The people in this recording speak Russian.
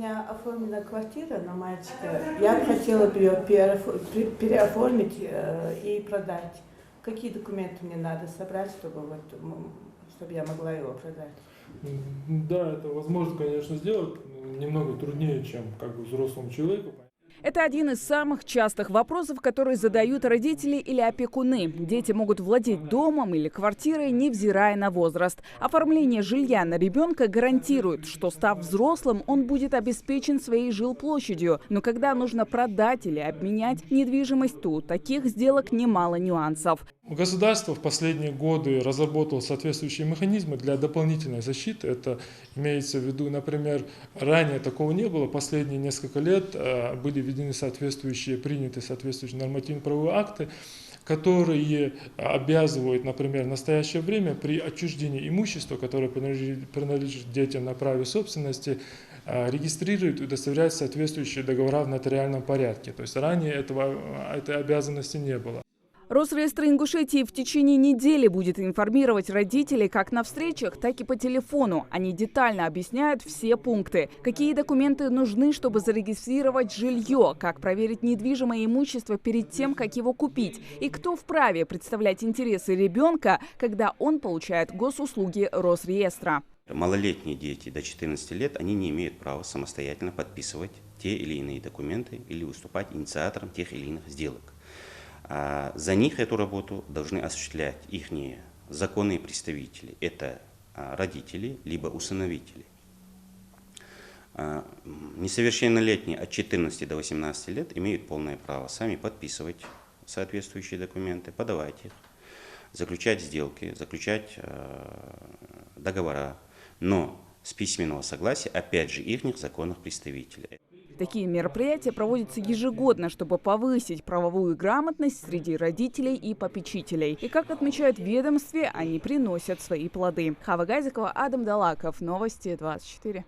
меня оформлена квартира на мальчика. Я хотела бы ее переоформить и продать. Какие документы мне надо собрать, чтобы я могла его продать? Да, это возможно, конечно, сделать. Немного труднее, чем взрослому человеку. Это один из самых частых вопросов, которые задают родители или опекуны. Дети могут владеть домом или квартирой, невзирая на возраст. Оформление жилья на ребенка гарантирует, что, став взрослым, он будет обеспечен своей жилплощадью. Но когда нужно продать или обменять недвижимость, то у таких сделок немало нюансов. Государство в последние годы разработало соответствующие механизмы для дополнительной защиты. Это имеется в виду, например, ранее такого не было. Последние несколько лет были введены приняты соответствующие нормативно-правовые акты, которые обязывают, например, в настоящее время при отчуждении имущества, которое принадлежит детям на праве собственности, регистрировать и удостоверять соответствующие договора в нотариальном порядке. То есть ранее этой обязанности не было. Росреестр Ингушетии в течение недели будет информировать родителей как на встречах, так и по телефону. Они детально объясняют все пункты. Какие документы нужны, чтобы зарегистрировать жилье, как проверить недвижимое имущество перед тем, как его купить. И кто вправе представлять интересы ребенка, когда он получает госуслуги Росреестра. Малолетние дети до 14 лет, они не имеют права самостоятельно подписывать те или иные документы или выступать инициатором тех или иных сделок. За них эту работу должны осуществлять их законные представители. Это родители, либо усыновители. Несовершеннолетние от 14 до 18 лет имеют полное право сами подписывать соответствующие документы, подавать их, заключать сделки, заключать договора, но с письменного согласия, опять же, их законных представителей. Такие мероприятия проводятся ежегодно, чтобы повысить правовую грамотность среди родителей и попечителей. И, как отмечают в ведомстве, они приносят свои плоды. Хава Газикова, Адам Далаков. Новости 24.